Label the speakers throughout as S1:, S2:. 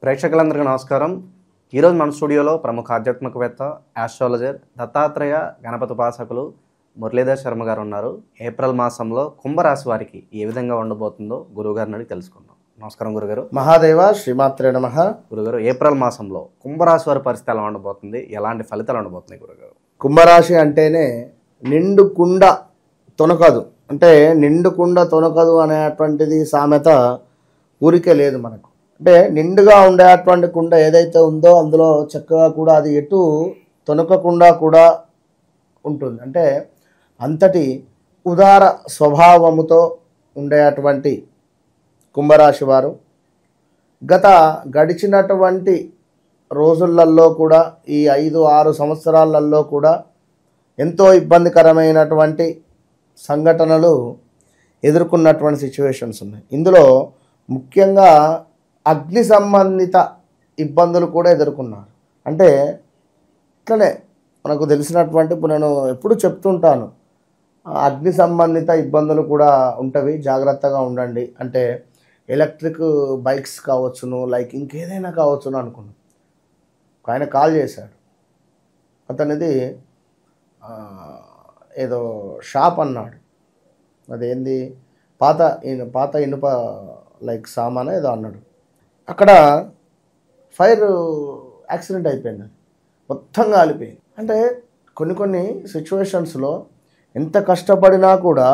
S1: ప్రేక్షకులందరికీ నమస్కారం. ఈరోజు మన స్టూడియోలో ప్రముఖ ఆధ్యాత్మికవేత్త, ఆస్ట్రాలజర్, దత్తాత్రేయ గణపతి ఉపాసకులు మురళీధర్ శర్మ గారు ఉన్నారు. ఏప్రిల్ మాసంలో కుంభరాశి వారికి ఏ విధంగా ఉండబోతుందో గురువుగారిని అడిగి తెలుసుకుందాం. నమస్కారం గురుగారు.
S2: మహాదేవ శ్రీమాత్రే నమః.
S1: గురుగారు, ఏప్రిల్ మాసంలో కుంభరాశి వారి పరిస్థితి ఎలా ఉండబోతుంది, ఎలాంటి ఫలితాలు ఉండబోతున్నాయి గురుగారు?
S2: కుంభరాశి అంటేనే నిండు కుండ తొనకదు, అంటే నిండు కుండ తొనకదు అనేటువంటిది సామెత ఊరికే లేదు మనకు. అంటే నిండుగా ఉండేటువంటి కుండ ఏదైతే ఉందో అందులో చక్కగా కూడా అది ఎటు తొనకకుండా కూడా ఉంటుంది. అంటే అంతటి ఉదార స్వభావముతో ఉండేటువంటి కుంభరాశి వారు గడిచినటువంటి రోజులలో కూడా ఈ 5-6 సంవత్సరాలలో కూడా ఎంతో ఇబ్బందికరమైనటువంటి సంఘటనలు ఎదుర్కొన్నటువంటి సిచ్యువేషన్స్ ఉన్నాయి. ఇందులో ముఖ్యంగా అగ్ని సంబంధిత ఇబ్బందులు కూడా ఎదుర్కొన్నారు. అంటే ఇట్లనే మనకు తెలిసినటువంటి, ఇప్పుడు నేను ఎప్పుడు చెప్తుంటాను, అగ్ని సంబంధిత ఇబ్బందులు కూడా ఉంటవి, జాగ్రత్తగా ఉండండి. అంటే ఎలక్ట్రిక్ బైక్స్ కావచ్చును, లైక్ ఇంకేదైనా కావచ్చును అనుకున్నాను. ఆయన కాల్ చేశాడు, అతనిది ఏదో షాప్ అన్నాడు, అదేంది పాత ఇనుప లైక్ సామాన్ ఏదో అన్నాడు. అక్కడ ఫైర్ యాక్సిడెంట్ అయిపోయింది, మొత్తం కాలిపోయింది. అంటే కొన్ని సిచ్యువేషన్స్లో ఎంత కష్టపడినా కూడా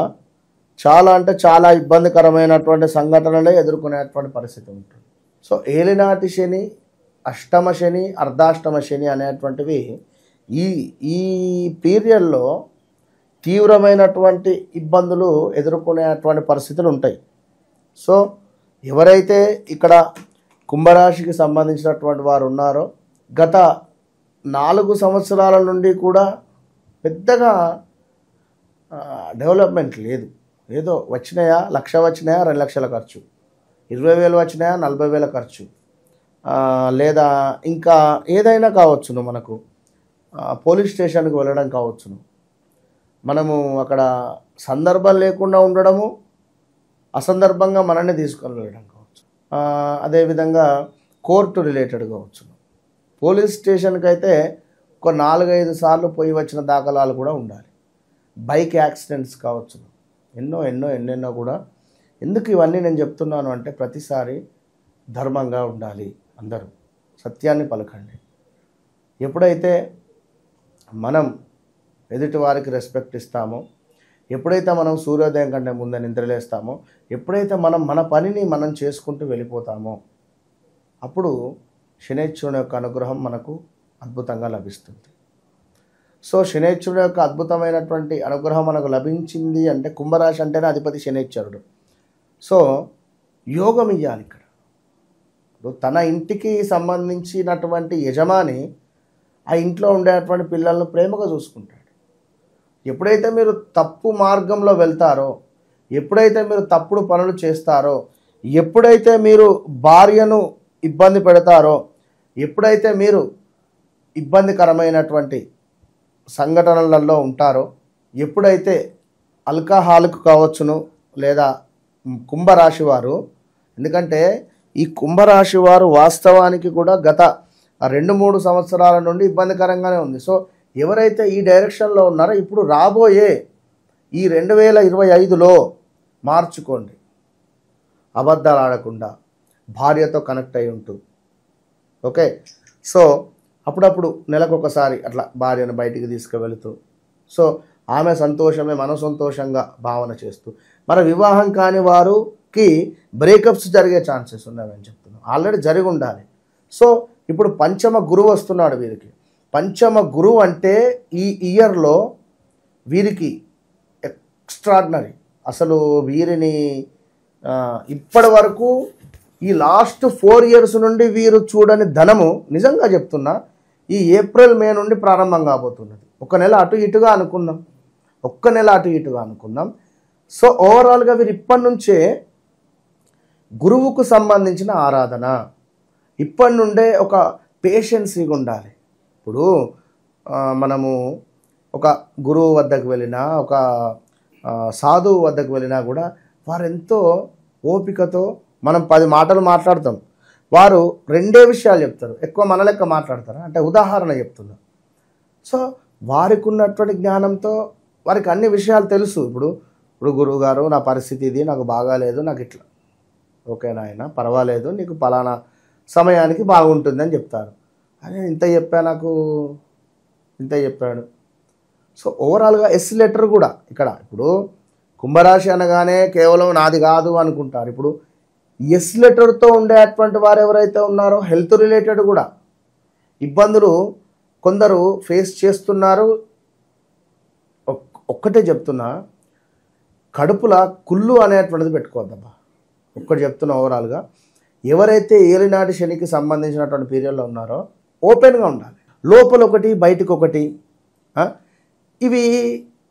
S2: చాలా ఇబ్బందికరమైనటువంటి సంఘటనలే ఎదుర్కొనేటువంటి పరిస్థితి ఉంటుంది. సో ఏలినాటి శని, అష్టమ శని, అర్ధాష్టమ శని అనేటువంటివి ఈ పీరియడ్లో తీవ్రమైనటువంటి ఇబ్బందులు ఎదుర్కొనేటువంటి పరిస్థితులు ఉంటాయి. సో ఎవరైతే ఇక్కడ కుంభరాశికి సంబంధించినటువంటి వారు ఉన్నారో గత 4 సంవత్సరాల నుండి కూడా పెద్దగా డెవలప్మెంట్ లేదు. ఏదో వచ్చినాయా, 1,00,000 వచ్చినాయా, 2 లక్షల ఖర్చు, 20,000 వచ్చినాయా, 40,000 ఖర్చు, లేదా ఇంకా ఏదైనా కావచ్చును. మనకు పోలీస్ స్టేషన్కి వెళ్ళడం కావచ్చును, మనము అక్కడ సందర్భం లేకుండా ఉండడము, అసందర్భంగా మనల్ని తీసుకొని వెళ్ళడం కావచ్చు, అదేవిధంగా కోర్టు రిలేటెడ్ కావచ్చు. పోలీస్ స్టేషన్కి అయితే ఒక 4-5 సార్లు పోయి వచ్చిన దాఖలాలు కూడా ఉండాలి. బైక్ యాక్సిడెంట్స్ కావచ్చు, ఎన్నెన్నో కూడా. ఎందుకు ఇవన్నీ నేను చెప్తున్నాను అంటే, ప్రతిసారి ధర్మంగా ఉండాలి, అందరూ సత్యాన్ని పలకండి. ఎప్పుడైతే మనం ఎదుటి వారికి రెస్పెక్ట్ ఇస్తామో, ఎప్పుడైతే మనం సూర్యోదయం కంటే ముందే నిద్రలేస్తామో, ఎప్పుడైతే మనం మన పనిని మనం చేసుకుంటూ వెళ్ళిపోతామో, అప్పుడు శనైశ్వరుని యొక్క అనుగ్రహం మనకు అద్భుతంగా లభిస్తుంది. సో శనైశ్వరుని యొక్క అద్భుతమైనటువంటి అనుగ్రహం మనకు లభించింది అంటే, కుంభరాశి అంటేనే అధిపతి శనైశ్వరుడు. సో యోగం ఇవ్వాలి ఇక్కడ. తన ఇంటికి సంబంధించినటువంటి యజమాని ఆ ఇంట్లో ఉండేటువంటి పిల్లలను ప్రేమగా చూసుకుంటాడు. ఎప్పుడైతే మీరు తప్పు మార్గంలో వెళ్తారో, ఎప్పుడైతే మీరు తప్పుడు పనులు చేస్తారో, ఎప్పుడైతే మీరు భార్యను ఇబ్బంది పెడతారో, ఎప్పుడైతే మీరు ఇబ్బందికరమైనటువంటి సంఘటనలలో ఉంటారో, ఎప్పుడైతే ఆల్కహాల్కు కావచ్చును, లేదా కుంభరాశి వారు, ఎందుకంటే ఈ కుంభరాశి వారు వాస్తవానికి కూడా గత 2-3 సంవత్సరాల నుండి ఇబ్బందికరంగానే ఉంది. సో ఎవరైతే ఈ డైరెక్షన్లో ఉన్నారో, ఇప్పుడు రాబోయే ఈ 2025లో మార్చుకోండి. అబద్ధాలు ఆడకుండా భార్యతో కనెక్ట్ అయి ఉంటూ, ఓకే. సో అప్పుడప్పుడు నెలకొకసారి అట్లా భార్యను బయటికి తీసుకువెళుతూ, సో ఆమె సంతోషమే మనం సంతోషంగా భావన చేస్తూ, మన వివాహం కాని వారికి బ్రేకప్స్ జరిగే ఛాన్సెస్ ఉన్నాయని చెప్తున్నాం. ఆల్రెడీ జరిగి ఉండాలి. సో ఇప్పుడు పంచమ గురువు వస్తున్నాడు వీరికి. పంచమ గురువు అంటే ఈ ఇయర్లో వీరికి ఎక్స్ట్రాడినరీ. అసలు వీరిని ఇప్పటి వరకు ఈ లాస్ట్ 4 years నుండి వీరు చూడని ధనము, నిజంగా చెప్తున్నా, ఈ ఏప్రిల్ మే నుండి ప్రారంభం కాబోతున్నది. 1 నెల అటు ఇటుగా అనుకుందాం. సో ఓవరాల్గా వీరు ఇప్పటి నుంచే గురువుకు సంబంధించిన ఆరాధన, ఇప్పటి నుండే ఒక పేషెన్సీగా ఉండాలి. ఇప్పుడు మనము ఒక గురువు వద్దకు వెళ్ళినా, ఒక సాధువు వద్దకు వెళ్ళినా కూడా వారెంతో ఓపికతో మనం 10 మాటలు మాట్లాడతాం. వారు రెండే విషయాలు చెప్తారు, ఎక్కువ మన లెక్క మాట్లాడతారు. అంటే ఉదాహరణ చెప్తున్నా. సో వారికి ఉన్నటువంటి జ్ఞానంతో వారికి అన్ని విషయాలు తెలుసు. ఇప్పుడు గురువు గారు నా పరిస్థితి ఇది, నాకు బాగాలేదు, నాకు ఇట్లా, ఓకే నాయన పర్వాలేదు, నీకు పలానా సమయానికి బాగుంటుందని చెప్తారు. అరే ఇంత చెప్పా, నాకు ఇంత చెప్పాడు. సో ఓవరాల్గా ఎస్ లెటర్ కూడా ఇక్కడ, ఇప్పుడు కుంభరాశి అనగానే కేవలం నాది కాదు అనుకుంటారు. ఇప్పుడు ఎస్ లెటర్తో ఉండేటువంటి వారు ఎవరైతే ఉన్నారో హెల్త్ రిలేటెడ్ కూడా ఇబ్బందులు కొందరు ఫేస్ చేస్తున్నారు. ఒక్కటే చెప్తున్నా, కడుపుల కుళ్ళు అనేటువంటిది పెట్టుకోవద్దబ్బా. ఒక్కటి చెప్తున్నా, ఓవరాల్గా ఎవరైతే ఏలినాటి శనికి సంబంధించినటువంటి పీరియడ్లో ఉన్నారో ఓపెన్గా ఉండాలి. లోపల ఒకటి బయటకు ఒకటి, ఇవి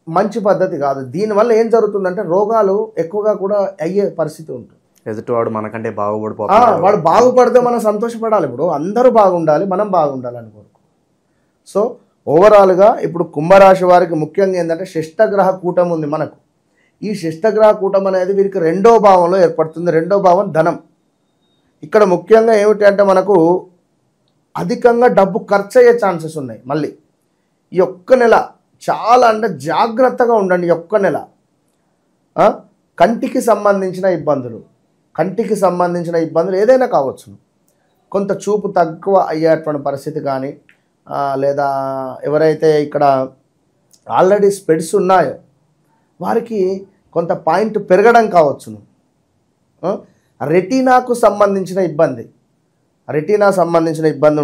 S2: మంచి పద్ధతి కాదు. దీనివల్ల ఏం జరుగుతుందంటే రోగాలు ఎక్కువగా కూడా అయ్యే పరిస్థితి ఉంటుంది.
S1: ఎదుటివాడు మనకంటే బాగుపడిపోతాడు,
S2: వాడు బాగుపడితే మనం సంతోషపడాలి. ఇప్పుడు అందరూ బాగుండాలి, మనం బాగుండాలి అని కోరుకో. సో ఓవరాల్గా ఇప్పుడు కుంభరాశి వారికి ముఖ్యంగా ఏంటంటే షష్టగ్రహ కూటం ఉంది మనకు. ఈ షష్టగ్రహ కూటం అనేది వీరికి 2వ భావంలో ఏర్పడుతుంది. 2వ భావం ధనం. ఇక్కడ ముఖ్యంగా ఏమిటి అంటే మనకు అధికంగా డబ్బు ఖర్చు అయ్యే ఛాన్సెస్ ఉన్నాయి. మళ్ళీ ఈ ఒక్క నెల చాలా అంటే జాగ్రత్తగా ఉండండి. ఈ ఒక్క నెల కంటికి సంబంధించిన ఇబ్బందులు ఏదైనా కావచ్చు. కొంత చూపు తక్కువ అయ్యేటువంటి పరిస్థితి కానీ, లేదా ఎవరైతే ఇక్కడ ఆల్రెడీ స్పెడ్స్ ఉన్నాయో వారికి కొంత పాయింట్ పెరగడం కావచ్చును. రెటీనాకు సంబంధించిన ఇబ్బంది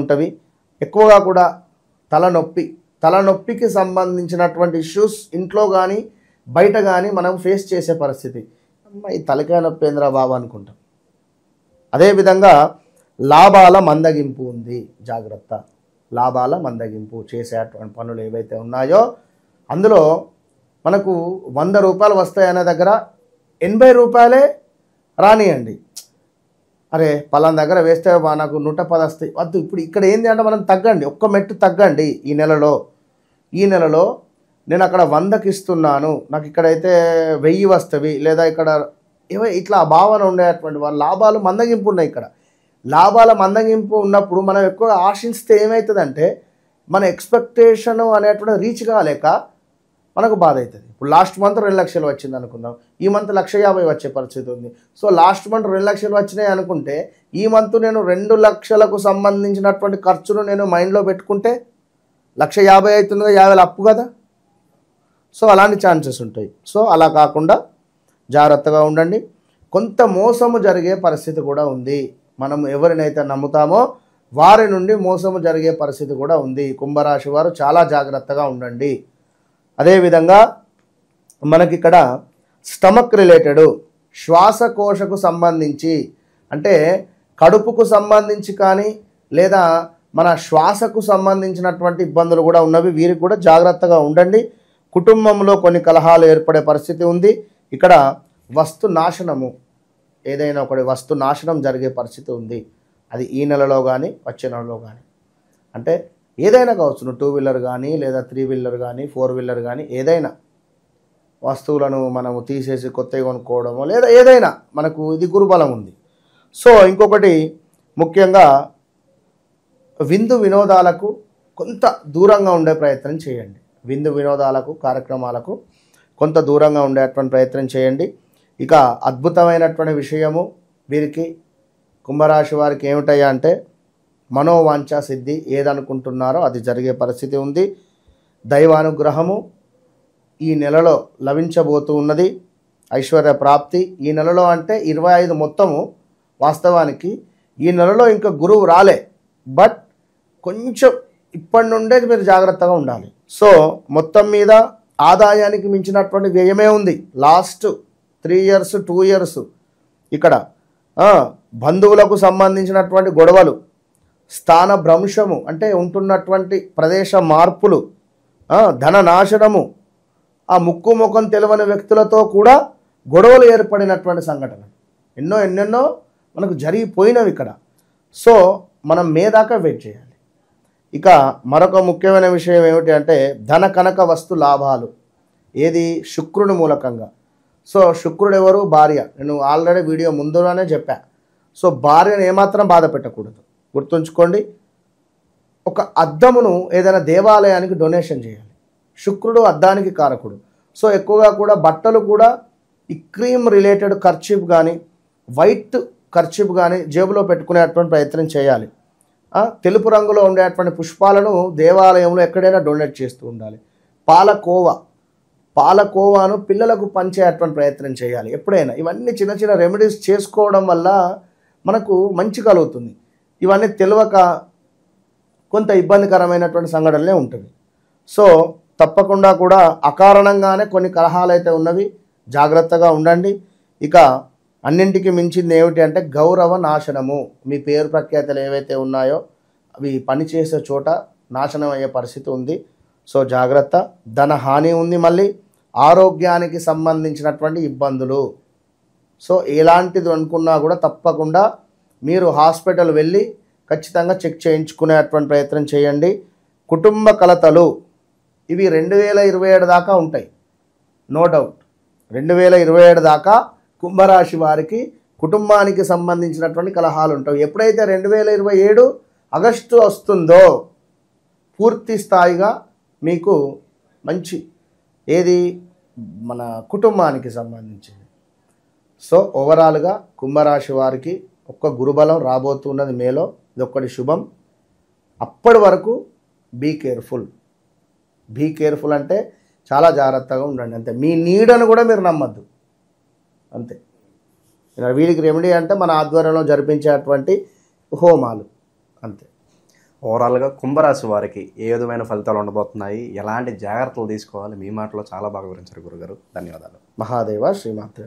S2: ఉంటుంది. ఎక్కువగా కూడా తలనొప్పికి సంబంధించినటువంటి ఇష్యూస్ ఇంట్లో కానీ బయట కానీ మనం ఫేస్ చేసే పరిస్థితి. ఈ తలకాయ నొప్పి ఏంద్రా బాబు అనుకుంటాం. అదేవిధంగా లాభాల మందగింపు ఉంది, జాగ్రత్త. లాభాల మందగింపు చేసేటువంటి పనులు ఏవైతే ఉన్నాయో అందులో మనకు 100 రూపాయలు వస్తాయనే దగ్గర 80 రూపాయలే రానియండి. అరే పలానా దగ్గర వేస్తే నాకు 110 వస్తాయి వద్దు. ఇప్పుడు ఇక్కడ ఏంటి అంటే మనం తగ్గండి, ఒక్క మెట్టు తగ్గండి. ఈ నెలలో నేను అక్కడ 100కి ఇస్తున్నాను, నాకు ఇక్కడైతే 1000 వస్తవి, లేదా ఇక్కడ ఇట్లా భావన ఉండేటువంటి వాళ్ళు లాభాలు మందగింపు ఉన్నాయి. ఇక్కడ లాభాల మందగింపు ఉన్నప్పుడు మనం ఎక్కువ ఆశిస్తే ఏమవుతుందంటే మన ఎక్స్పెక్టేషన్ అనేటువంటి రీచ్ కాలేక మనకు బాధ అవుతుంది. ఇప్పుడు లాస్ట్ మంత్ 2 లక్షలు వచ్చింది అనుకుందాం, ఈ మంత్ 1,50,000 వచ్చే పరిస్థితి ఉంది. సో లాస్ట్ మంత్ 2 లక్షలు వచ్చినాయి అనుకుంటే ఈ మంత్ నేను 2 లక్షలకు సంబంధించినటువంటి ఖర్చును నేను మైండ్లో పెట్టుకుంటే 1,50,000 అవుతుంది, 50,000 అప్పు కదా. సో అలాంటి ఛాన్సెస్ ఉంటాయి. సో అలా కాకుండా జాగ్రత్తగా ఉండండి. కొంత మోసము జరిగే పరిస్థితి కూడా ఉంది. మనం ఎవరినైతే నమ్ముతామో వారి నుండి మోసము జరిగే పరిస్థితి కూడా ఉంది. కుంభరాశి వారు చాలా జాగ్రత్తగా ఉండండి. అదేవిధంగా మనకిక్కడ స్టమక్ రిలేటెడ్, శ్వాసకోశకు సంబంధించి, అంటే కడుపుకు సంబంధించి కానీ లేదా మన శ్వాసకు సంబంధించినటువంటి ఇబ్బందులు కూడా ఉన్నవి. వీరికి కూడా జాగ్రత్తగా ఉండండి. కుటుంబంలో కొన్ని కలహాలు ఏర్పడే పరిస్థితి ఉంది. ఇక్కడ వస్తు నాశనము, ఏదైనా ఒకటి వస్తు నాశనం జరిగే పరిస్థితి ఉంది. అది ఈ నెలలో కానీ వచ్చే నెలలో కానీ, అంటే ఏదైనా కావచ్చు. 2 వీలర్ కానీ లేదా 3 వీలర్ కానీ 4 వీలర్ కానీ ఏదైనా వస్తువులను మనము తీసేసి కొత్తగా కొనుక్కోవడమో లేదా ఏదైనా మనకు ఇది గురుబలం ఉంది. సో ఇంకొకటి ముఖ్యంగా విందు వినోదాలకు కొంత దూరంగా ఉండే ప్రయత్నం చేయండి. విందు వినోదాలకు కార్యక్రమాలకు కొంత దూరంగా ఉండేటువంటి ప్రయత్నం చేయండి. ఇక అద్భుతమైనటువంటి విషయము వీరికి కుంభరాశి వారికి ఏమిటయ్యా అంటే మనోవాంఛ సిద్ధి, ఏదనుకుంటున్నారో అది జరిగే పరిస్థితి ఉంది. దైవానుగ్రహము ఈ నెలలో లభించబోతూ ఉన్నది. ఐశ్వర్య ప్రాప్తి ఈ నెలలో, అంటే 25 మొత్తము. వాస్తవానికి ఈ నెలలో ఇంకా గురువు రాలే, బట్ కొంచెం ఇప్పటి నుండే మీరు జాగ్రత్తగా ఉండాలి. సో మొత్తం మీద ఆదాయానికి మించినటువంటి వ్యయమే ఉంది. లాస్ట్ 3 ఇయర్స్ 2 ఇయర్స్ ఇక్కడ బంధువులకు సంబంధించినటువంటి గొడవలు, స్థాన భ్రంశము అంటే ఉంటున్నటువంటి ప్రదేశ మార్పులు, ధన నాశనము, ఆ ముక్కు ముఖం తెలియని వ్యక్తులతో కూడా గొడవలు ఏర్పడినటువంటి సంఘటనలు ఎన్నెన్నో మనకు జరిగిపోయినవి ఇక్కడ. సో మనం మేదాకా వెయిట్ చేయాలి. ఇక మరొక ముఖ్యమైన విషయం ఏమిటి అంటే ధన కనక వస్తు లాభాలు, ఏది శుక్రుని మూలకంగా. సో శుక్రుడు ఎవరు? భార్య. నేను ఆల్రెడీ వీడియో ముందుగానే చెప్పా. సో భార్యను ఏమాత్రం బాధ పెట్టకూడదు. గుర్తుంచుకోండి. ఒక అద్దమును ఏదైనా దేవాలయానికి డొనేషన్ చేయాలి. శుక్రుడు అద్దానికి కారకుడు. సో ఎక్కువగా కూడా బట్టలు కూడా ఈ క్రీమ్ రిలేటెడ్ కర్చీఫ్ కానీ వైట్ కర్చీఫ్ కానీ జేబులో పెట్టుకునేటువంటి ప్రయత్నం చేయాలి. తెలుపు రంగులో ఉండేటువంటి పుష్పాలను దేవాలయంలో ఎక్కడైనా డొనేట్ చేస్తూ ఉండాలి. పాలకోవాను పిల్లలకు పంచేటువంటి ప్రయత్నం చేయాలి ఎప్పుడైనా. ఇవన్నీ చిన్న చిన్న రెమెడీస్ చేసుకోవడం వల్ల మనకు మంచి కలుగుతుంది. ఇవన్నీ తెలియక కొంత ఇబ్బందికరమైనటువంటి సంఘటనలే ఉంటుంది. సో తప్పకుండా కూడా అకారణంగానే కొన్ని కలహాలు అయితే ఉన్నవి, జాగ్రత్తగా ఉండండి. ఇక అన్నింటికి మించింది ఏమిటి అంటే గౌరవ నాశనము. మీ పేరు ప్రఖ్యాతలు ఏవైతే ఉన్నాయో అవి పనిచేసే చోట నాశనం అయ్యే పరిస్థితి ఉంది. సో జాగ్రత్త. ధన హాని ఉంది. మళ్ళీ ఆరోగ్యానికి సంబంధించినటువంటి ఇబ్బందులు. సో ఎలాంటిది అనుకున్నా కూడా తప్పకుండా మీరు హాస్పిటల్ వెళ్ళి ఖచ్చితంగా చెక్ చేయించుకునేటువంటి ప్రయత్నం చేయండి. కుటుంబ కలతలు ఇవి 2027 దాకా ఉంటాయి, నో డౌట్. 2027 దాకా కుంభరాశి వారికి కుటుంబానికి సంబంధించినటువంటి కలహాలు ఉంటాయి. ఎప్పుడైతే 2027 ఆగస్టు వస్తుందో పూర్తి స్థాయిగా మీకు మంచి ఏది మన కుటుంబానికి సంబంధించింది. సో ఓవరాల్గా కుంభరాశి వారికి ఒక్క గురుబలం రాబోతున్నది మేలో. ఇది ఒక్కటి శుభం. అప్పటి వరకు బీ కేర్ఫుల్ అంటే చాలా జాగ్రత్తగా ఉండండి. అంతే. మీ నీడను కూడా మీరు నమ్మద్దు. అంతే. వీడికి రెమెడీ అంటే మన ఆధ్వర్యంలో జరిపించేటువంటి హోమాలు. అంతే.
S1: ఓవరాల్గా కుంభరాశి వారికి ఏ విధమైన ఫలితాలు ఉండబోతున్నాయి, ఎలాంటి జాగ్రత్తలు తీసుకోవాలి, మీ మాటలో చాలా బాగా వివరించారు గురుగారు. ధన్యవాదాలు.
S2: మహాదేవ శ్రీమాత్రే నమః.